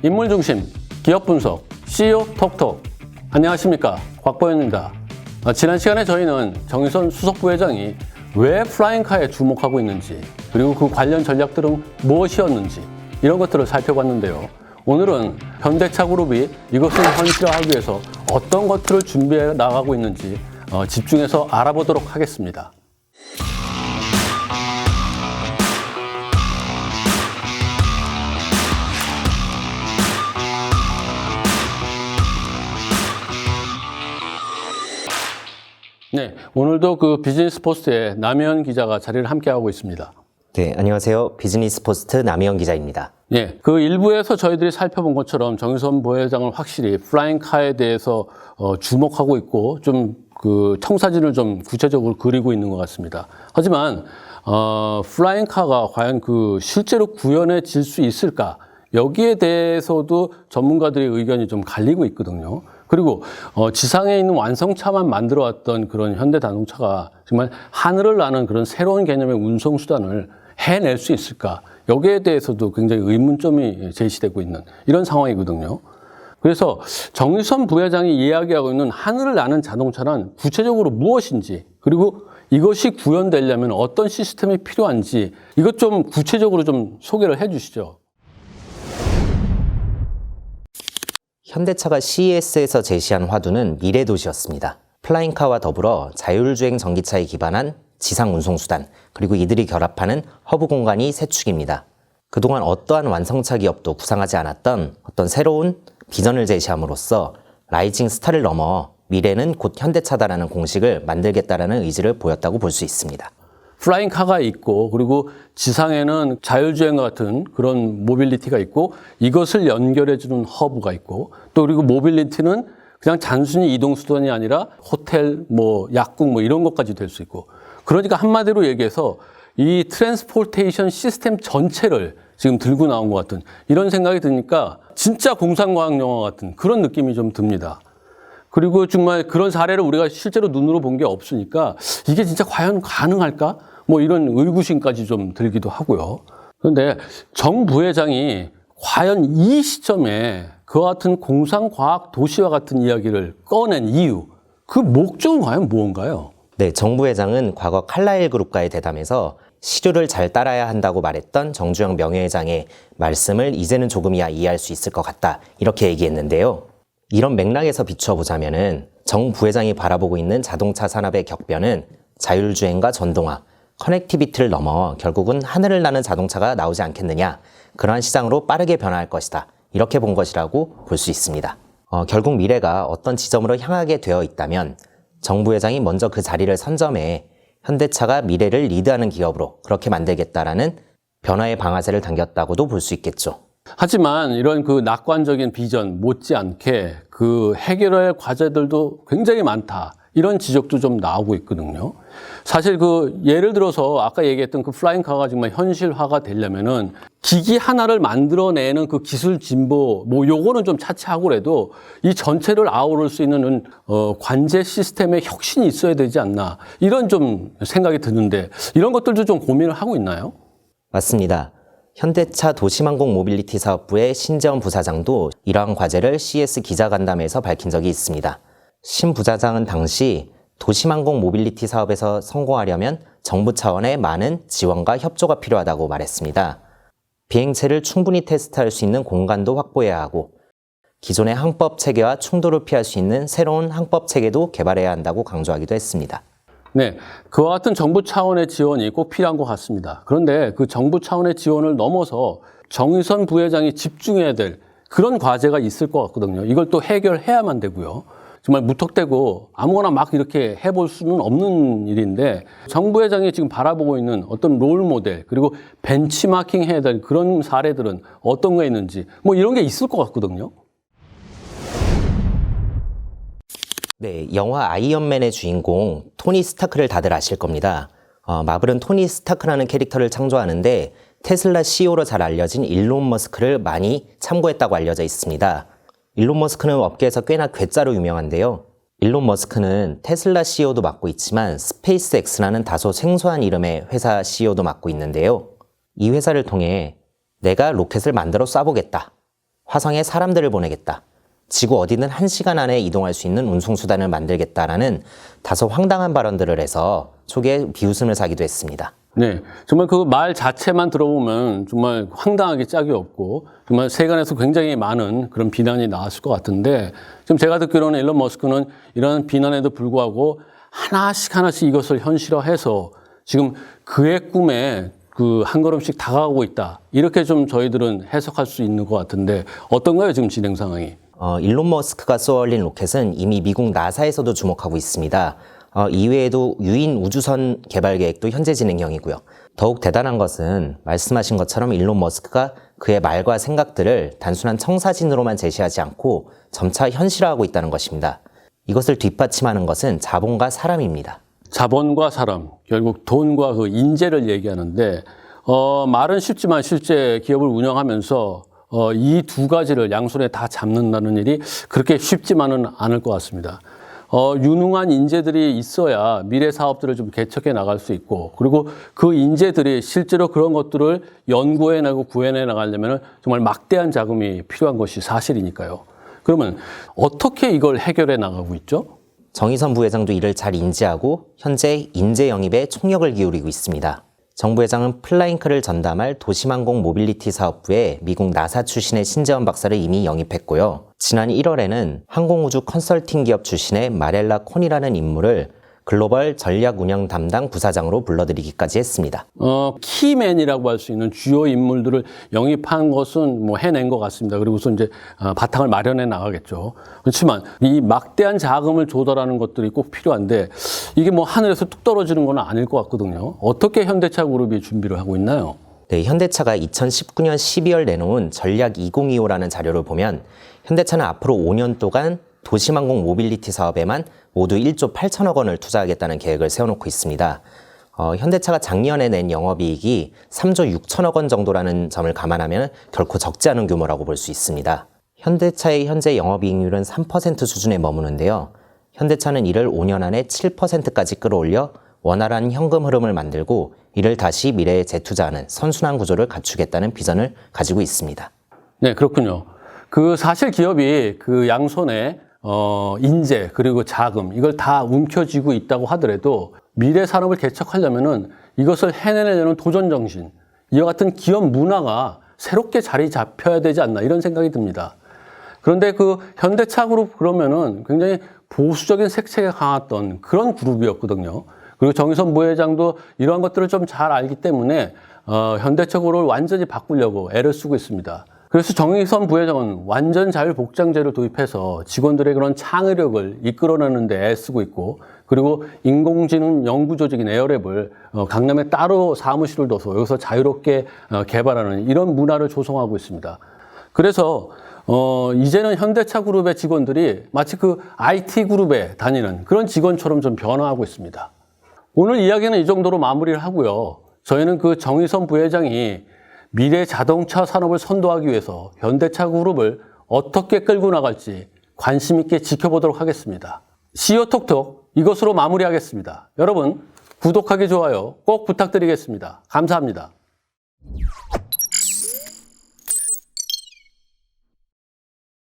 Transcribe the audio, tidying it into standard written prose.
인물 중심, 기업 분석, CEO 톡톡. 안녕하십니까, 곽보현입니다. 지난 시간에 저희는 정의선 수석 부회장이 왜 플라잉카에 주목하고 있는지, 그리고 그 관련 전략들은 무엇이었는지 이런 것들을 살펴봤는데요. 오늘은 현대차 그룹이 이것을 현실화하기 위해서 어떤 것들을 준비해 나가고 있는지 집중해서 알아보도록 하겠습니다. 네, 오늘도 그 비즈니스 포스트의 남현 기자가 자리를 함께하고 있습니다. 네, 안녕하세요. 비즈니스 포스트 남희영 기자입니다. 예, 그 일부에서 저희들이 살펴본 것처럼 정의선 부회장은 확실히 플라잉카에 대해서 주목하고 있고 좀 그 청사진을 좀 구체적으로 그리고 있는 것 같습니다. 하지만 플라잉카가 과연 그 실제로 구현해질 수 있을까? 여기에 대해서도 전문가들의 의견이 좀 갈리고 있거든요. 그리고 지상에 있는 완성차만 만들어 왔던 그런 현대자동차가 정말 하늘을 나는 그런 새로운 개념의 운송수단을 해낼 수 있을까? 여기에 대해서도 굉장히 의문점이 제시되고 있는 이런 상황이거든요. 그래서 정의선 부회장이 이야기하고 있는 하늘을 나는 자동차란 구체적으로 무엇인지, 그리고 이것이 구현되려면 어떤 시스템이 필요한지 이것 좀 구체적으로 좀 소개를 해 주시죠. 현대차가 CES에서 제시한 화두는 미래도시였습니다. 플라잉카와 더불어 자율주행 전기차에 기반한 지상 운송수단, 그리고 이들이 결합하는 허브 공간이 세 축입니다. 그동안 어떠한 완성차 기업도 구상하지 않았던 어떤 새로운 비전을 제시함으로써 라이징 스타를 넘어 미래는 곧 현대차다라는 공식을 만들겠다라는 의지를 보였다고 볼 수 있습니다. 플라잉카가 있고, 그리고 지상에는 자율주행과 같은 그런 모빌리티가 있고, 이것을 연결해주는 허브가 있고, 또 그리고 모빌리티는 그냥 단순히 이동수단이 아니라 호텔, 약국 이런 것까지 될 수 있고. 그러니까 한마디로 얘기해서 이 트랜스포테이션 시스템 전체를 지금 들고 나온 것 같은 이런 생각이 드니까 진짜 공상과학 영화 같은 그런 느낌이 좀 듭니다. 그리고 정말 그런 사례를 우리가 실제로 눈으로 본 게 없으니까 이게 진짜 과연 가능할까? 이런 의구심까지 좀 들기도 하고요. 그런데 정 부회장이 과연 이 시점에 그와 같은 공상과학 도시와 같은 이야기를 꺼낸 이유, 그 목적은 과연 무언가요? 네, 정 부회장은 과거 칼라일 그룹과의 대담에서 시류를 잘 따라야 한다고 말했던 정주영 명예회장의 말씀을 이제는 조금이야 이해할 수 있을 것 같다, 이렇게 얘기했는데요. 이런 맥락에서 비추어 보자면은 정 부회장이 바라보고 있는 자동차 산업의 격변은 자율주행과 전동화, 커넥티비티를 넘어 결국은 하늘을 나는 자동차가 나오지 않겠느냐, 그러한 시장으로 빠르게 변화할 것이다, 이렇게 본 것이라고 볼 수 있습니다. 결국 미래가 어떤 지점으로 향하게 되어 있다면 정 부회장이 먼저 그 자리를 선점해 현대차가 미래를 리드하는 기업으로 그렇게 만들겠다라는 변화의 방아쇠를 당겼다고도 볼 수 있겠죠. 하지만 이런 그 낙관적인 비전 못지않게 그 해결할 과제들도 굉장히 많다, 이런 지적도 좀 나오고 있거든요. 사실 그 예를 들어서 아까 얘기했던 그 플라잉카가 정말 현실화가 되려면은 기기 하나를 만들어내는 그 기술 진보 요거는 좀 차치하고라도 이 전체를 아우를 수 있는 관제 시스템의 혁신이 있어야 되지 않나, 이런 좀 생각이 드는데 이런 것들도 좀 고민을 하고 있나요? 맞습니다. 현대차 도시망공 모빌리티 사업부의 신재원 부사장도 이러한 과제를 CES 기자간담회에서 밝힌 적이 있습니다. 신 부사장은 당시 도시망공 모빌리티 사업에서 성공하려면 정부 차원의 많은 지원과 협조가 필요하다고 말했습니다. 비행체를 충분히 테스트할 수 있는 공간도 확보해야 하고 기존의 항법 체계와 충돌을 피할 수 있는 새로운 항법 체계도 개발해야 한다고 강조하기도 했습니다. 네, 그와 같은 정부 차원의 지원이 꼭 필요한 것 같습니다. 그런데 그 정부 차원의 지원을 넘어서 정의선 부회장이 집중해야 될 그런 과제가 있을 것 같거든요. 이걸 또 해결해야만 되고요. 정말 무턱대고 아무거나 막 이렇게 해볼 수는 없는 일인데, 정 부회장이 지금 바라보고 있는 어떤 롤 모델, 그리고 벤치마킹 해야 될 그런 사례들은 어떤 게 있는지 이런 게 있을 것 같거든요. 네, 영화 아이언맨의 주인공 토니 스타크를 다들 아실 겁니다. 마블은 토니 스타크라는 캐릭터를 창조하는데 테슬라 CEO로 잘 알려진 일론 머스크를 많이 참고했다고 알려져 있습니다. 일론 머스크는 업계에서 꽤나 괴짜로 유명한데요. 일론 머스크는 테슬라 CEO도 맡고 있지만 스페이스X라는 다소 생소한 이름의 회사 CEO도 맡고 있는데요. 이 회사를 통해 내가 로켓을 만들어 쏴보겠다, 화성에 사람들을 보내겠다. 지구 어디든 1시간 안에 이동할 수 있는 운송수단을 만들겠다라는 다소 황당한 발언들을 해서 초기에 비웃음을 사기도 했습니다. 네, 정말 그 말 자체만 들어보면 정말 황당하게 짝이 없고 정말 세간에서 굉장히 많은 그런 비난이 나왔을 것 같은데 지금 제가 듣기로는 일론 머스크는 이런 비난에도 불구하고 하나씩 이것을 현실화해서 지금 그의 꿈에 그 한 걸음씩 다가가고 있다. 이렇게 좀 저희들은 해석할 수 있는 것 같은데 어떤가요, 지금 진행 상황이? 일론 머스크가 쏘아올린 로켓은 이미 미국 나사에서도 주목하고 있습니다. 이외에도 유인 우주선 개발 계획도 현재 진행형이고요. 더욱 대단한 것은 말씀하신 것처럼 일론 머스크가 그의 말과 생각들을 단순한 청사진으로만 제시하지 않고 점차 현실화하고 있다는 것입니다. 이것을 뒷받침하는 것은 자본과 사람입니다. 자본과 사람, 결국 돈과 그 인재를 얘기하는데 말은 쉽지만 실제 기업을 운영하면서 이 두 가지를 양손에 다 잡는다는 일이 그렇게 쉽지만은 않을 것 같습니다. 유능한 인재들이 있어야 미래 사업들을 좀 개척해 나갈 수 있고, 그리고 그 인재들이 실제로 그런 것들을 연구해내고 구현해 나가려면 정말 막대한 자금이 필요한 것이 사실이니까요. 그러면 어떻게 이걸 해결해 나가고 있죠? 정의선 부회장도 이를 잘 인지하고 현재 인재 영입에 총력을 기울이고 있습니다. 정 부회장은 플라잉크를 전담할 도시항공 모빌리티 사업부에 미국 나사 출신의 신재원 박사를 이미 영입했고요. 지난 1월에는 항공우주 컨설팅 기업 출신의 마렐라 콘이라는 인물을 글로벌 전략 운영 담당 부사장으로 불러들이기까지 했습니다. 키맨이라고 할 수 있는 주요 인물들을 영입한 것은 뭐 해낸 것 같습니다. 그리고서 이제 바탕을 마련해 나가겠죠. 그렇지만 이 막대한 자금을 조달하는 것들이 꼭 필요한데 이게 뭐 하늘에서 뚝 떨어지는 건 아닐 것 같거든요. 어떻게 현대차 그룹이 준비를 하고 있나요? 네, 현대차가 2019년 12월 내놓은 전략 2025라는 자료를 보면 현대차는 앞으로 5년 동안 도시항공 모빌리티 사업에만 모두 1조 8천억 원을 투자하겠다는 계획을 세워놓고 있습니다. 현대차가 작년에 낸 영업이익이 3조 6천억 원 정도라는 점을 감안하면 결코 적지 않은 규모라고 볼 수 있습니다. 현대차의 현재 영업이익률은 3% 수준에 머무는데요. 현대차는 이를 5년 안에 7%까지 끌어올려 원활한 현금 흐름을 만들고 이를 다시 미래에 재투자하는 선순환 구조를 갖추겠다는 비전을 가지고 있습니다. 네, 그렇군요. 그 사실 기업이 그 양손에 인재 그리고 자금 이걸 다 움켜쥐고 있다고 하더라도 미래 산업을 개척하려면은 이것을 해내려는 도전 정신, 이와 같은 기업 문화가 새롭게 자리 잡혀야 되지 않나 이런 생각이 듭니다. 그런데 그 현대차 그룹 그러면은 굉장히 보수적인 색채가 강했던 그런 그룹이었거든요. 그리고 정의선 부회장도 이러한 것들을 좀 잘 알기 때문에 현대차 그룹을 완전히 바꾸려고 애를 쓰고 있습니다. 그래서 정의선 부회장은 완전 자율복장제를 도입해서 직원들의 그런 창의력을 이끌어내는 데 애쓰고 있고, 그리고 인공지능 연구조직인 에어랩을 강남에 따로 사무실을 둬서 여기서 자유롭게 개발하는 이런 문화를 조성하고 있습니다. 그래서 이제는 현대차 그룹의 직원들이 마치 그 IT 그룹에 다니는 그런 직원처럼 좀 변화하고 있습니다. 오늘 이야기는 이 정도로 마무리를 하고요. 저희는 그 정의선 부회장이 미래 자동차 산업을 선도하기 위해서 현대차 그룹을 어떻게 끌고 나갈지 관심 있게 지켜보도록 하겠습니다. CEO 톡톡 이것으로 마무리하겠습니다. 여러분 구독하기, 좋아요 꼭 부탁드리겠습니다. 감사합니다.